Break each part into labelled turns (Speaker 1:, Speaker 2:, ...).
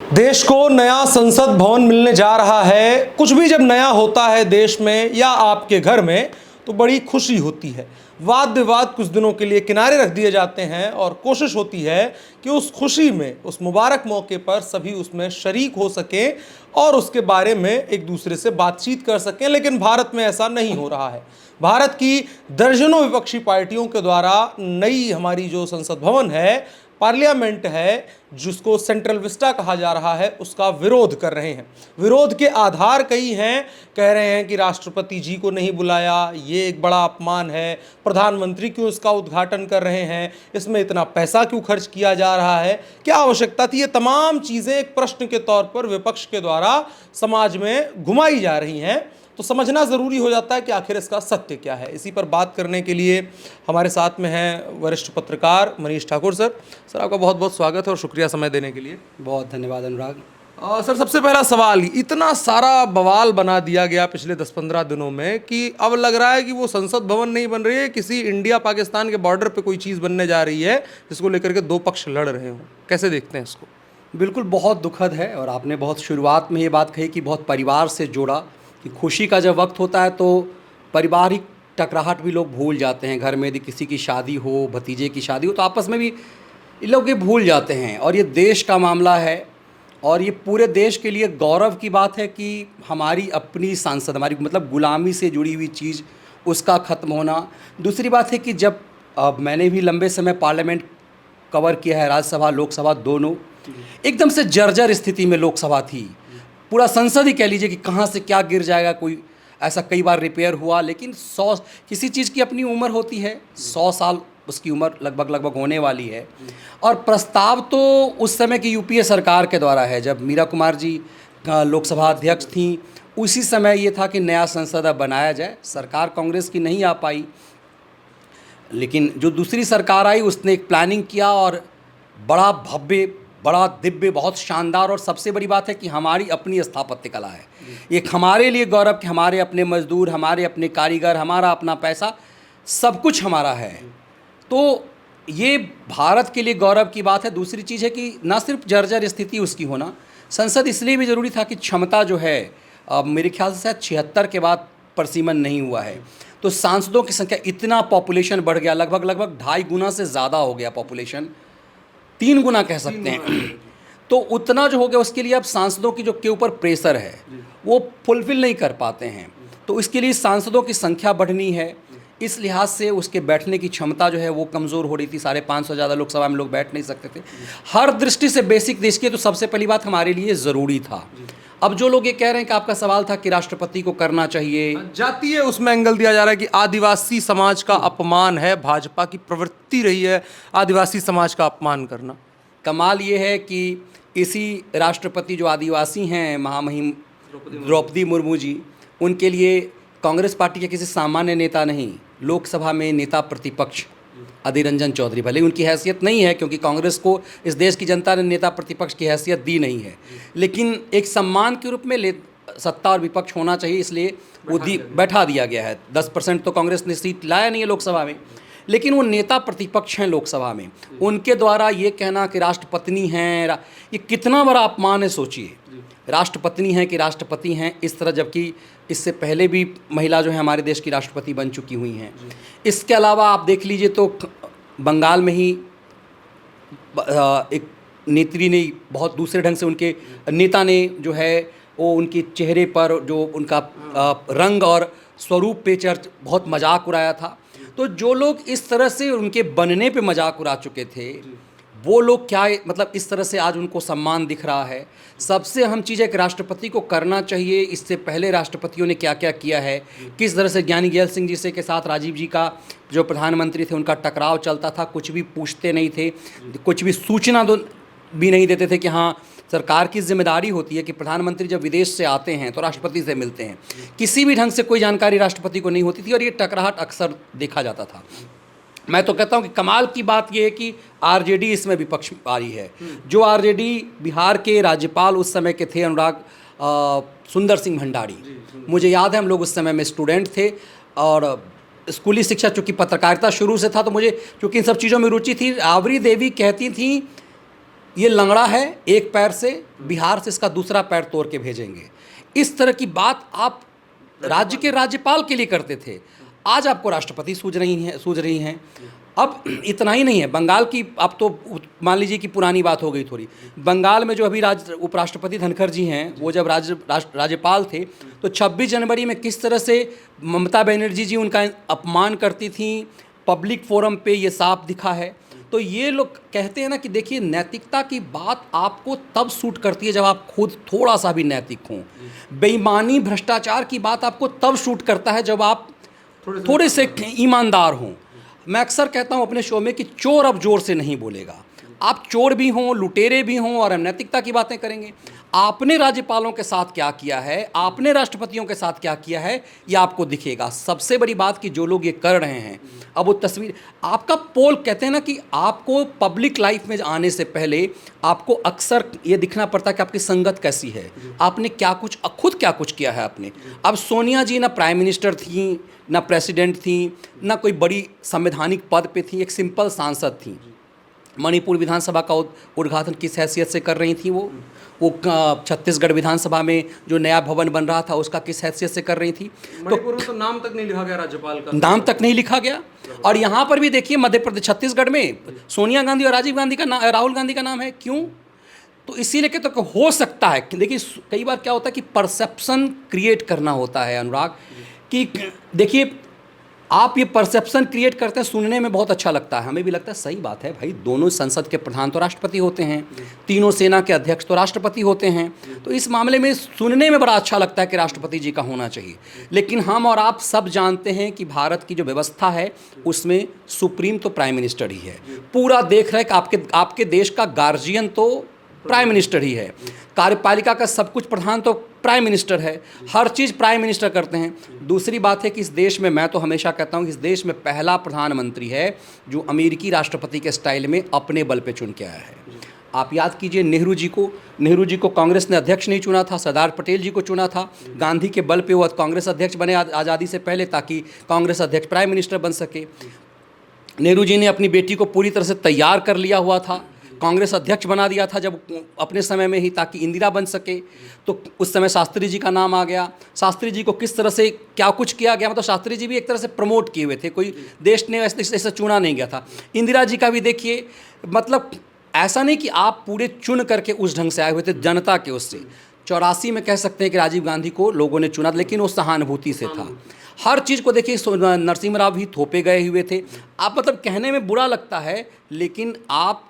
Speaker 1: देश को नया संसद भवन मिलने जा रहा है। कुछ भी जब नया होता है देश में या आपके घर में तो बड़ी खुशी होती है। वाद विवाद कुछ दिनों के लिए किनारे रख दिए जाते हैं और कोशिश होती है कि उस खुशी में, उस मुबारक मौके पर सभी उसमें शरीक हो सकें और उसके बारे में एक दूसरे से बातचीत कर सकें। लेकिन भारत में ऐसा नहीं हो रहा है। भारत की दर्जनों विपक्षी पार्टियों के द्वारा नई हमारी जो संसद भवन है, पार्लियामेंट है, जिसको सेंट्रल विस्टा कहा जा रहा है, उसका विरोध कर रहे हैं। विरोध के आधार कई हैं। कह रहे हैं कि राष्ट्रपति जी को नहीं बुलाया, ये एक बड़ा अपमान है, प्रधानमंत्री क्यों इसका उद्घाटन कर रहे हैं, इसमें इतना पैसा क्यों खर्च किया जा रहा है, क्या आवश्यकता थी। ये तमाम चीज़ें एक प्रश्न के तौर पर विपक्ष के द्वारा समाज में घुमाई जा रही हैं। तो समझना ज़रूरी हो जाता है कि आखिर इसका सत्य क्या है। इसी पर बात करने के लिए हमारे साथ में हैं वरिष्ठ पत्रकार मनीष ठाकुर सर। सर, आपका बहुत बहुत स्वागत है और शुक्रिया समय देने के लिए।
Speaker 2: बहुत धन्यवाद अनुराग।
Speaker 1: सर, सबसे पहला सवाल, इतना सारा बवाल बना दिया गया पिछले 10-15 दिनों में कि अब लग रहा है कि वो संसद भवन नहीं बन रही है, किसी इंडिया पाकिस्तान के बॉर्डर पे कोई चीज़ बनने जा रही है जिसको लेकर के दो पक्ष लड़ रहे हों। कैसे देखते हैं इसको?
Speaker 2: बिल्कुल, बहुत दुखद है। और आपने बहुत शुरुआत में ये बात कही कि बहुत परिवार से जुड़ा, कि खुशी का जब वक्त होता है तो पारिवारिक टकराहट भी लोग भूल जाते हैं। घर में यदि किसी की शादी हो, भतीजे की शादी हो, तो आपस में भी ये लोग ये भूल जाते हैं। और ये देश का मामला है और ये पूरे देश के लिए गौरव की बात है कि हमारी अपनी सांसद, हमारी मतलब गुलामी से जुड़ी हुई चीज़, उसका ख़त्म होना। दूसरी बात है कि जब मैंने भी लंबे समय पार्लियामेंट कवर किया है, राज्यसभा लोकसभा दोनों, एकदम से जर्जर स्थिति में लोकसभा थी। पूरा संसद ही कह लीजिए कि कहाँ से क्या गिर जाएगा, कोई ऐसा कई बार रिपेयर हुआ। लेकिन 100 किसी चीज़ की अपनी उम्र होती है, 100 साल उसकी उम्र लगभग होने वाली है। और प्रस्ताव तो उस समय की यूपीए सरकार के द्वारा है, जब मीरा कुमार जी लोकसभा अध्यक्ष थी, उसी समय ये था कि नया संसद अब बनाया जाए। सरकार कांग्रेस की नहीं आ पाई, लेकिन जो दूसरी सरकार आई उसने एक प्लानिंग किया और बड़ा भव्य, बड़ा दिव्य, बहुत शानदार, और सबसे बड़ी बात है कि हमारी अपनी स्थापत्य कला है। एक हमारे लिए गौरव कि हमारे अपने मजदूर, हमारे अपने कारीगर, हमारा अपना पैसा, सब कुछ हमारा है। तो ये भारत के लिए गौरव की बात है। दूसरी चीज़ है कि ना सिर्फ जर्जर स्थिति उसकी होना, संसद इसलिए भी ज़रूरी था कि क्षमता जो है, मेरे ख्याल से शायद 76 के बाद परसीमन नहीं हुआ है, तो सांसदों की संख्या, इतना पॉपुलेशन बढ़ गया, लगभग 2.5 गुना से ज़्यादा हो गया पॉपुलेशन, 3 गुना कह सकते हैं। तो उतना जो हो गया, उसके लिए अब सांसदों की जो के ऊपर प्रेशर है वो फुलफिल नहीं कर पाते हैं। तो इसके लिए सांसदों की संख्या बढ़नी है। इस लिहाज से उसके बैठने की क्षमता जो है वो कमज़ोर हो रही थी। 550 से ज़्यादा लोकसभा में लोग बैठ नहीं सकते थे। हर दृष्टि से बेसिक देश की, तो सबसे पहली बात हमारे लिए ज़रूरी था। अब जो लोग ये कह रहे हैं कि आपका सवाल था कि राष्ट्रपति को करना चाहिए,
Speaker 1: जातीय उसमें एंगल दिया जा रहा है कि आदिवासी समाज का अपमान है, भाजपा की प्रवृत्ति रही है आदिवासी समाज का अपमान करना।
Speaker 2: कमाल ये है कि इसी राष्ट्रपति जो आदिवासी हैं, महामहिम द्रौपदी मुर्मू जी, उनके लिए कांग्रेस पार्टी के किसी सामान्य नेता नहीं, लोकसभा में नेता प्रतिपक्ष अधीर रंजन चौधरी, भले उनकी हैसियत नहीं है क्योंकि कांग्रेस को इस देश की जनता ने नेता प्रतिपक्ष की हैसियत दी नहीं है, लेकिन एक सम्मान के रूप में सत्ता और विपक्ष होना चाहिए, इसलिए वो बैठा दिया गया है। 10% तो कांग्रेस ने सीट लाया नहीं है लोकसभा में, लेकिन वो नेता प्रतिपक्ष हैं लोकसभा में। उनके द्वारा ये कहना कि राष्ट्रपत्नी हैं, ये कितना बड़ा अपमान है। सोचिए, राष्ट्रपत्नी हैं कि राष्ट्रपति हैं इस तरह, जबकि इससे पहले भी महिला जो है हमारे देश की राष्ट्रपति बन चुकी हुई हैं। इसके अलावा आप देख लीजिए तो बंगाल में ही एक नेत्री ने बहुत दूसरे ढंग से, उनके नेता ने जो है वो उनके चेहरे पर जो उनका रंग और स्वरूप पे बहुत मजाक उड़ाया था। तो जो लोग इस तरह से उनके बनने पे मजाक उड़ा चुके थे, वो लोग क्या, मतलब इस तरह से आज उनको सम्मान दिख रहा है। सबसे अहम चीज़ है कि राष्ट्रपति को करना चाहिए। इससे पहले राष्ट्रपतियों ने क्या क्या किया है, किस तरह से ज्ञानी गैल सिंह जी से के साथ राजीव जी का जो प्रधानमंत्री थे उनका टकराव चलता था, कुछ भी पूछते नहीं थे, कुछ भी सूचना भी नहीं देते थे कि हाँ, सरकार की जिम्मेदारी होती है कि प्रधानमंत्री जब विदेश से आते हैं तो राष्ट्रपति से मिलते हैं। किसी भी ढंग से कोई जानकारी राष्ट्रपति को नहीं होती थी और ये टकराहट अक्सर देखा जाता था। मैं तो कहता हूँ कि कमाल की बात यह है कि आरजेडी इसमें विपक्ष आ रही है। जो आरजेडी बिहार के राज्यपाल उस समय के थे, अनुराग सुंदर सिंह भंडारी, मुझे याद है हम लोग उस समय में स्टूडेंट थे और स्कूली शिक्षा, चूँकि पत्रकारिता शुरू से था तो मुझे चूँकि इन सब चीज़ों में रुचि थी। राबड़ी देवी कहती थी ये लंगड़ा है एक पैर से, बिहार से इसका दूसरा पैर तोड़ के भेजेंगे। इस तरह की बात आप राज्य के राज्यपाल के लिए करते थे, आज आपको राष्ट्रपति सूझ रही हैं। अब इतना ही नहीं है, बंगाल की अब तो मान लीजिए कि पुरानी बात हो गई थोड़ी। बंगाल में जो अभी उपराष्ट्रपति धनखड़ जी हैं, वो जब राज्यपाल थे तो 26 जनवरी में किस तरह से ममता बनर्जी जी उनका अपमान करती थी, पब्लिक फोरम पे ये साफ दिखा है। तो ये लोग कहते हैं ना कि देखिए, नैतिकता की बात आपको तब सूट करती है जब आप खुद थोड़ा सा भी नैतिक हों। बेईमानी, भ्रष्टाचार की बात आपको तब सूट करता है जब आप थोड़े से ईमानदार हों। मैं अक्सर कहता हूं अपने शो में कि चोर अब जोर से नहीं बोलेगा। आप चोर भी हों, लुटेरे भी हों और नैतिकता की बातें करेंगे। आपने राज्यपालों के साथ क्या किया है, आपने राष्ट्रपतियों के साथ क्या किया है, ये आपको दिखेगा। सबसे बड़ी बात कि जो लोग ये कर रहे हैं, अब वो तस्वीर आपका पोल कहते हैं ना कि आपको पब्लिक लाइफ में आने से पहले आपको अक्सर ये दिखना पड़ता है कि आपकी संगत कैसी है, आपने क्या कुछ खुद क्या कुछ किया है आपने। अब सोनिया जी ना प्राइम मिनिस्टर थी, ना प्रेसिडेंट थी, ना कोई बड़ी संवैधानिक पद पे थी, एक सिंपल सांसद थी। मणिपुर विधानसभा का उद्घाटन किस हैसियत से कर रही थी वो छत्तीसगढ़ विधानसभा में जो नया भवन बन रहा था उसका किस हैसियत से कर रही थी।
Speaker 1: मणिपुर में तो नाम तक नहीं लिखा गया राज्यपाल का,
Speaker 2: नाम तक नहीं लिखा गया। और यहाँ पर भी देखिए मध्य प्रदेश, छत्तीसगढ़ में सोनिया गांधी और राहुल गांधी का नाम है। क्यों? तो इसीलिए कि तो हो सकता है, देखिए कई बार क्या होता है कि परसेप्शन क्रिएट करना होता है अनुराग, कि देखिए आप ये परसेप्शन क्रिएट करते हैं, सुनने में बहुत अच्छा लगता है, हमें भी लगता है सही बात है भाई, दोनों संसद के प्रधान तो राष्ट्रपति होते हैं, तीनों सेना के अध्यक्ष तो राष्ट्रपति होते हैं, तो इस मामले में सुनने में बड़ा अच्छा लगता है कि राष्ट्रपति जी का होना चाहिए। लेकिन हम और आप सब जानते हैं कि भारत की जो व्यवस्था है उसमें सुप्रीम तो प्राइम मिनिस्टर ही है, पूरा देख रहे हैं कि आपके देश का गार्जियन तो प्राइम मिनिस्टर ही है, कार्यपालिका का सब कुछ प्रधान तो प्राइम मिनिस्टर है, हर चीज़ प्राइम मिनिस्टर करते हैं। दूसरी बात है कि इस देश में, मैं तो हमेशा कहता हूँ कि इस देश में पहला प्रधानमंत्री है जो अमेरिकी राष्ट्रपति के स्टाइल में अपने बल पे चुन के आया है। आप याद कीजिए नेहरू जी को कांग्रेस ने अध्यक्ष नहीं चुना था, सरदार पटेल जी को चुना था, गांधी के बल पे वो कांग्रेस अध्यक्ष बने आज़ादी से पहले, ताकि कांग्रेस अध्यक्ष प्राइम मिनिस्टर बन सके। नेहरू जी ने अपनी बेटी को पूरी तरह से तैयार कर लिया हुआ था, कांग्रेस अध्यक्ष बना दिया था जब अपने समय में ही, ताकि इंदिरा बन सके। तो उस समय शास्त्री जी का नाम आ गया। शास्त्री जी को किस तरह से क्या कुछ किया गया, मतलब शास्त्री जी भी एक तरह से प्रमोट किए हुए थे, कोई देश ने ऐसा चुना नहीं गया था। इंदिरा जी का भी देखिए, मतलब ऐसा नहीं कि आप पूरे चुन करके उस ढंग से आए हुए थे, जनता के उससे। 84 में कह सकते हैं कि राजीव गांधी को लोगों ने चुना, लेकिन वो सहानुभूति से था। हर चीज़ को देखिए, नरसिम्हा राव भी थोपे गए हुए थे। आप मतलब कहने में बुरा लगता है, लेकिन आप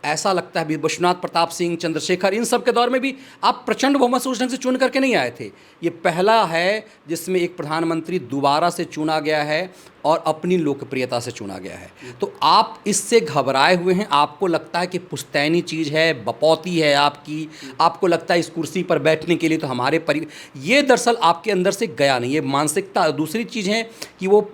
Speaker 2: ऐसा लगता है विश्वनाथ प्रताप सिंह, चंद्रशेखर, इन सब के दौर में भी आप प्रचंड बहुमत से उस ढंग से चुन करके नहीं आए थे। ये पहला है जिसमें एक प्रधानमंत्री दोबारा से चुना गया है और अपनी लोकप्रियता से चुना गया है। तो आप इससे घबराए हुए हैं, आपको लगता है कि पुश्तैनी चीज़ है, बपौती है आपकी, आपको लगता है इस कुर्सी पर बैठने के लिए तो हमारे ये दरअसल आपके अंदर से गया नहीं, ये मानसिकता। दूसरी चीज़ है कि वो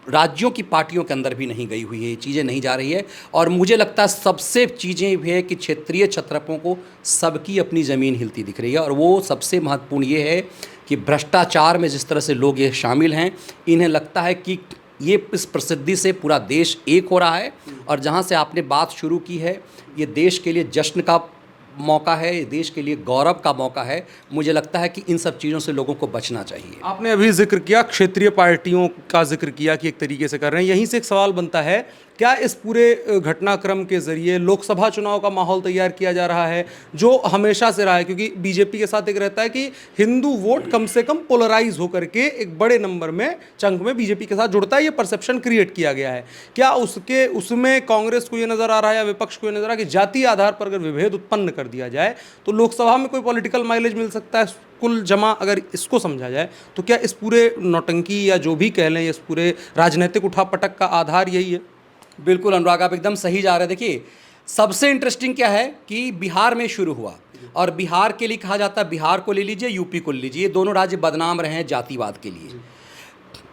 Speaker 2: राज्यों की पार्टियों के अंदर भी नहीं गई हुई है, ये चीज़ें नहीं जा रही है। और मुझे लगता है सबसे चीज़ें भी है कि क्षेत्रीय छत्रपों को सबकी अपनी ज़मीन हिलती दिख रही है। और वो सबसे महत्वपूर्ण ये है कि भ्रष्टाचार में जिस तरह से लोग ये शामिल हैं, इन्हें लगता है कि ये इस प्रसिद्धि से पूरा देश एक हो रहा है। और जहाँ से आपने बात शुरू की है, ये देश के लिए जश्न का मौका है, ये देश के लिए गौरव का मौका है। मुझे लगता है कि इन सब चीज़ों से लोगों को बचना चाहिए।
Speaker 1: आपने अभी जिक्र किया, क्षेत्रीय पार्टियों का जिक्र किया कि एक तरीके से कर रहे हैं, यहीं से एक सवाल बनता है, क्या इस पूरे घटनाक्रम के ज़रिए लोकसभा चुनाव का माहौल तैयार किया जा रहा है, जो हमेशा से रहा है? क्योंकि बीजेपी के साथ एक रहता है कि हिंदू वोट कम से कम पोलराइज होकर के एक बड़े नंबर में, चंक में बीजेपी के साथ जुड़ता है, ये परसेप्शन क्रिएट किया गया है। क्या उसमें कांग्रेस को ये नज़र आ रहा है या विपक्ष को ये नज़र आ रहा है कि जातीय आधार पर अगर विभेद उत्पन्न कर दिया जाए तो लोकसभा में कोई पॉलिटिकल माइलेज मिल सकता है? कुल जमा अगर इसको समझा जाए तो क्या इस पूरे नौटंकी या जो भी कह लें, इस पूरे राजनीतिक उठापटक का आधार यही है?
Speaker 2: बिल्कुल अनुराग, आप एकदम सही जा रहे हैं। देखिए, सबसे इंटरेस्टिंग क्या है कि बिहार में शुरू हुआ, और बिहार के लिए कहा जाता है, बिहार को ले लीजिए, यूपी को ले लीजिए, ये दोनों राज्य बदनाम रहे हैं जातिवाद के लिए।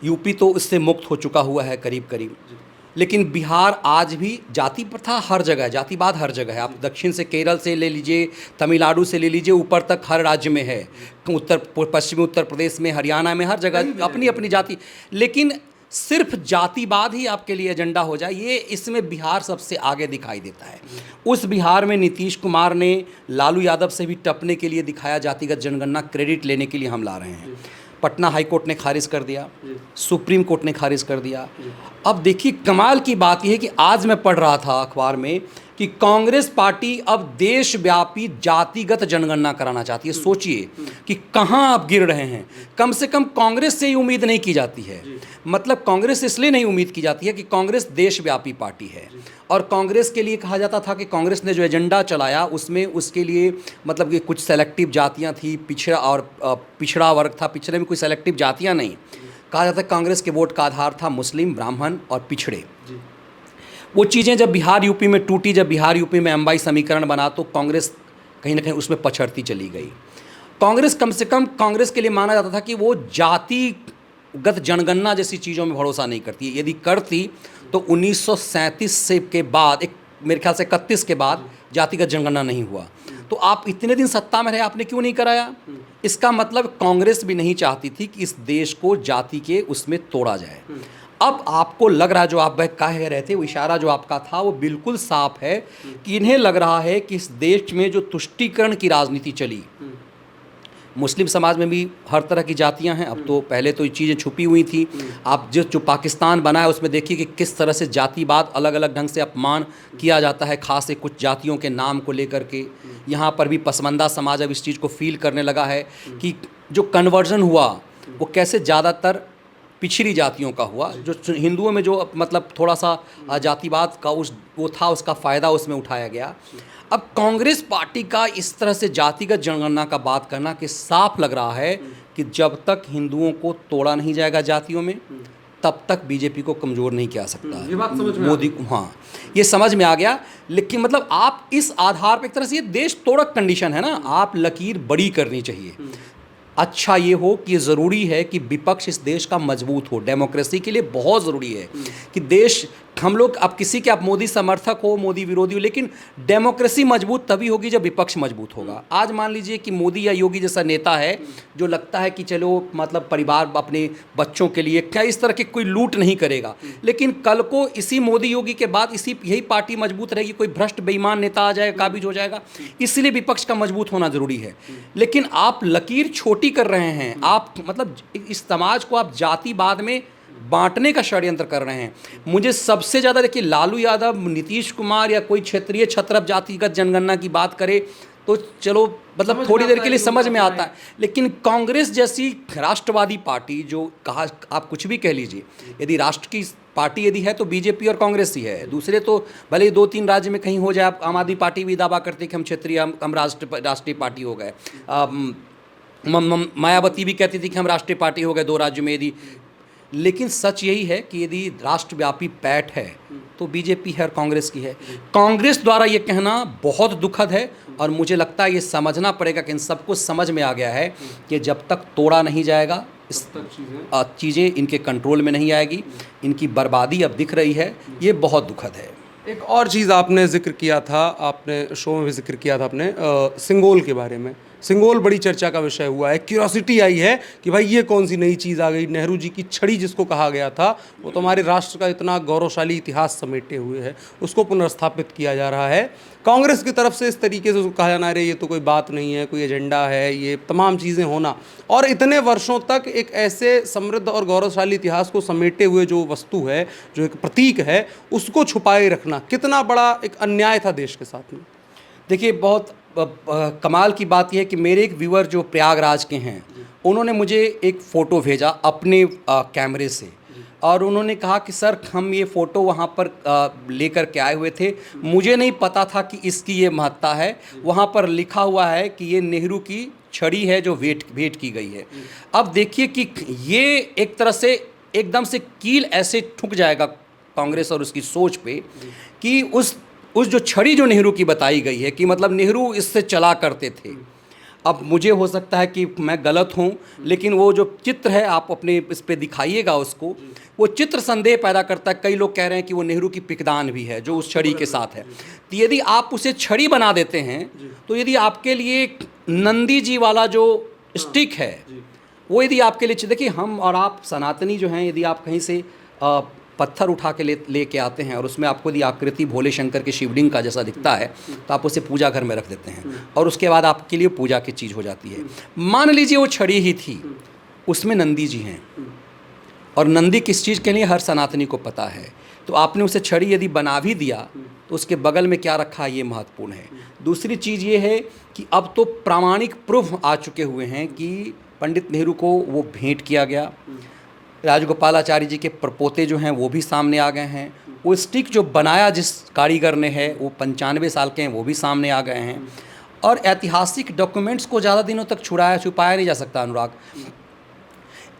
Speaker 2: यूपी तो इससे मुक्त हो चुका हुआ है करीब करीब, लेकिन बिहार आज भी जाति प्रथा हर जगह है, जातिवाद हर जगह है। आप दक्षिण से केरल से ले लीजिए, तमिलनाडु से ले लीजिए, ऊपर तक हर राज्य में है, पश्चिमी उत्तर प्रदेश में, हरियाणा में, हर जगह अपनी अपनी जाति। लेकिन सिर्फ जातिवाद ही आपके लिए एजेंडा हो जाए, ये इसमें बिहार सबसे आगे दिखाई देता है। उस बिहार में नीतीश कुमार ने लालू यादव से भी टपने के लिए दिखाया, जातिगत जनगणना क्रेडिट लेने के लिए हम ला रहे हैं। पटना हाई कोर्ट ने खारिज कर दिया, सुप्रीम कोर्ट ने खारिज कर दिया। अब देखिए कमाल की बात यह है कि आज मैं पढ़ रहा था अखबार में कि कांग्रेस पार्टी अब देशव्यापी जातिगत जनगणना कराना चाहती है। सोचिए कि कहां आप गिर रहे हैं। कम से कम कांग्रेस से ही उम्मीद नहीं की जाती है। मतलब कांग्रेस इसलिए नहीं उम्मीद की जाती है कि कांग्रेस देशव्यापी पार्टी है, और कांग्रेस के लिए कहा जाता था कि कांग्रेस ने जो एजेंडा चलाया उसमें उसके लिए मतलब कि कुछ सेलेक्टिव जातियां थी, पिछड़ा वर्ग था, पिछड़े में कोई सेलेक्टिव जातियां नहीं। कहा जाता है कांग्रेस के वोट का आधार था मुस्लिम, ब्राह्मण और पिछड़े। वो चीज़ें जब बिहार यूपी में टूटी, जब बिहार यूपी में अंबाई समीकरण बना, तो कांग्रेस कहीं ना कहीं उसमें पछड़ती चली गई। कांग्रेस कम से कम कांग्रेस के लिए माना जाता था कि वो जातिगत जनगणना जैसी चीज़ों में भरोसा नहीं करती। यदि करती तो 1937 से के बाद, एक मेरे ख्याल से 31 के बाद जातिगत जनगणना नहीं हुआ। तो आप इतने दिन सत्ता में रहे, आपने क्यों नहीं कराया? इसका मतलब कांग्रेस भी नहीं चाहती थी कि इस देश को जाति के उसमें तोड़ा जाए। अब आपको लग रहा है, जो आप कह रहे थे, वो इशारा जो आपका था वो बिल्कुल साफ है कि इन्हें लग रहा है कि इस देश में जो तुष्टीकरण की राजनीति चली, मुस्लिम समाज में भी हर तरह की जातियां हैं। अब तो पहले तो ये चीज़ें छुपी हुई थी। आप जो पाकिस्तान बना है उसमें देखिए कि किस तरह से जातिवाद अलग अलग ढंग से अपमान किया जाता है, खास से कुछ जातियों के नाम को लेकर के। यहाँ पर भी पसमानदा समाज अब इस चीज़ को फील करने लगा है कि जो कन्वर्जन हुआ वो कैसे ज़्यादातर पिछड़ी जातियों का हुआ। जो हिंदुओं में जो मतलब थोड़ा सा जातिवाद का वो था, उसका फ़ायदा उसमें उठाया गया। अब कांग्रेस पार्टी का इस तरह से जातिगत जनगणना का बात करना कि साफ लग रहा है कि जब तक हिंदुओं को तोड़ा नहीं जाएगा जातियों में, तब तक बीजेपी को कमज़ोर नहीं किया सकता।
Speaker 1: ये बात समझ में
Speaker 2: मोदी को, हाँ, ये समझ में आ गया। लेकिन मतलब आप इस आधार पर एक तरह से, ये देश तोड़क कंडीशन है ना, आप लकीर बड़ी करनी चाहिए। अच्छा ये हो कि ज़रूरी है कि विपक्ष इस देश का मजबूत हो। डेमोक्रेसी के लिए बहुत ज़रूरी है कि देश, हम लोग, अब किसी के आप मोदी समर्थक हो, मोदी विरोधी हो, लेकिन डेमोक्रेसी मजबूत तभी होगी जब विपक्ष मजबूत होगा। आज मान लीजिए कि मोदी या योगी जैसा नेता है जो लगता है कि चलो मतलब परिवार अपने बच्चों के लिए क्या इस तरह की कोई लूट नहीं करेगा, लेकिन कल को इसी मोदी योगी के बाद यही पार्टी मजबूत रहेगी, कोई भ्रष्ट बेईमान नेता आ जाएगा, काबिज हो जाएगा। इसलिए विपक्ष का मजबूत होना ज़रूरी है। लेकिन आप लकीर छोटी कर रहे हैं, आप मतलब इस समाज को आप जातिवाद में बांटने का षड्यंत्र कर रहे हैं। मुझे सबसे ज़्यादा देखिए, लालू यादव, नीतीश कुमार या कोई क्षेत्रीय छत्रप जातिगत जनगणना की बात करे तो चलो मतलब थोड़ी देर के लिए समझ में आता है, लेकिन कांग्रेस जैसी राष्ट्रवादी पार्टी, जो कहा आप कुछ भी कह लीजिए, यदि राष्ट्र की पार्टी यदि है तो बीजेपी और कांग्रेस ही है। दूसरे तो भले ही 2-3 राज्य में कहीं हो जाए, आम आदमी पार्टी भी दावा करती है कि हम क्षेत्रीय, हम राष्ट्रीय पार्टी हो गए। मायावती भी कहती थी कि हम राष्ट्रीय पार्टी हो गए 2 राज्यों में यदि। लेकिन सच यही है कि यदि राष्ट्रव्यापी पैठ है तो बीजेपी है और कांग्रेस की है। कांग्रेस द्वारा ये कहना बहुत दुखद है, और मुझे लगता है ये समझना पड़ेगा कि इन सबको समझ में आ गया है कि जब तक तोड़ा नहीं जाएगा इस चीज़ें इनके कंट्रोल में नहीं आएगी। इनकी बर्बादी अब दिख रही है, ये बहुत दुखद है।
Speaker 1: एक और चीज़ आपने जिक्र किया था, आपने शो में भी जिक्र किया था अपने, सिंगोल के बारे में। सिंगोल बड़ी चर्चा का विषय हुआ है, क्यूरियोसिटी आई है कि भाई ये कौन सी नई चीज़ आ गई। नेहरू जी की छड़ी जिसको कहा गया था, वो तो हमारे राष्ट्र का इतना गौरवशाली इतिहास समेटे हुए है, उसको पुनर्स्थापित किया जा रहा है। कांग्रेस की तरफ से इस तरीके से उसको कहा जाना, रहे ये तो कोई बात नहीं है, कोई एजेंडा है, ये तमाम चीज़ें होना, और इतने वर्षों तक एक ऐसे समृद्ध और गौरवशाली इतिहास को समेटे हुए जो वस्तु है, जो एक प्रतीक है, उसको छुपाए रखना कितना बड़ा एक अन्याय था देश के साथ में।
Speaker 2: देखिए, बहुत कमाल की बात यह है कि मेरे एक व्यूअर जो प्रयागराज के हैं, उन्होंने मुझे एक फ़ोटो भेजा अपने कैमरे से, और उन्होंने कहा कि सर हम ये फ़ोटो वहाँ पर लेकर के आए हुए थे, मुझे नहीं पता था कि इसकी ये महत्ता है। वहाँ पर लिखा हुआ है कि ये नेहरू की छड़ी है जो भेंट की गई है। अब देखिए कि ये एक तरह से एकदम से कील ऐसे ठुक जाएगा कांग्रेस और उसकी सोच पे कि उस जो छड़ी जो नेहरू की बताई गई है कि मतलब नेहरू इससे चला करते थे। अब मुझे हो सकता है कि मैं गलत हूँ, लेकिन वो जो चित्र है आप अपने इस पे दिखाइएगा उसको, वो चित्र संदेह पैदा करता है। कई लोग कह रहे हैं कि वो नेहरू की पिकदान भी है जो उस छड़ी के साथ है। तो यदि आप उसे छड़ी बना देते हैं, तो यदि आपके लिए नंदी जी वाला जो स्टिक है वो यदि आपके लिए, देखिए हम और आप सनातनी जो हैं, यदि आप कहीं से पत्थर उठा के लेके आते हैं और उसमें आपको यदि आकृति भोले शंकर के शिवलिंग का जैसा दिखता है तो आप उसे पूजा घर में रख देते हैं और उसके बाद आपके लिए पूजा की चीज़ हो जाती है। मान लीजिए वो छड़ी ही थी, उसमें नंदी जी हैं और नंदी किस चीज़ के लिए हर सनातनी को पता है, तो आपने उसे छड़ी यदि बना भी दिया तो उसके बगल में क्या रखा है ये महत्वपूर्ण है। दूसरी चीज़ ये है कि अब तो प्रामाणिक प्रूफ आ चुके हुए हैं कि पंडित नेहरू को वो भेंट किया गया, राजगोपालाचारी जी के परपोते जो हैं वो भी सामने आ गए हैं, वो स्टिक जो बनाया जिस कारीगर ने है वो 95 साल के हैं वो भी सामने आ गए हैं। और ऐतिहासिक डॉक्यूमेंट्स को ज़्यादा दिनों तक छुपाया नहीं जा सकता अनुराग।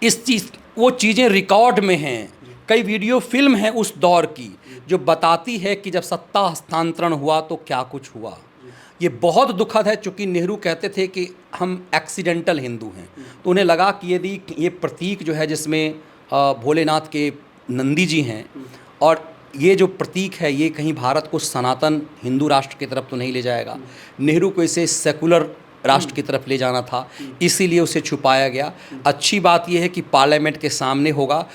Speaker 2: इस चीज़ वो चीज़ें रिकॉर्ड में हैं, कई वीडियो फिल्म हैं उस दौर की जो बताती है कि जब सत्ता हस्तांतरण हुआ तो क्या कुछ हुआ। ये बहुत दुखद है, चूँकि नेहरू कहते थे कि हम एक्सीडेंटल हिंदू हैं, तो उन्हें लगा कि यदि ये प्रतीक जो है जिसमें भोलेनाथ के नंदी जी हैं और ये जो प्रतीक है ये कहीं भारत को सनातन हिंदू राष्ट्र की तरफ तो नहीं ले जाएगा, नेहरू को इसे सेकुलर राष्ट्र की तरफ ले जाना था, इसीलिए उसे छुपाया गया। अच्छी बात यह है कि पार्लियामेंट के सामने होगा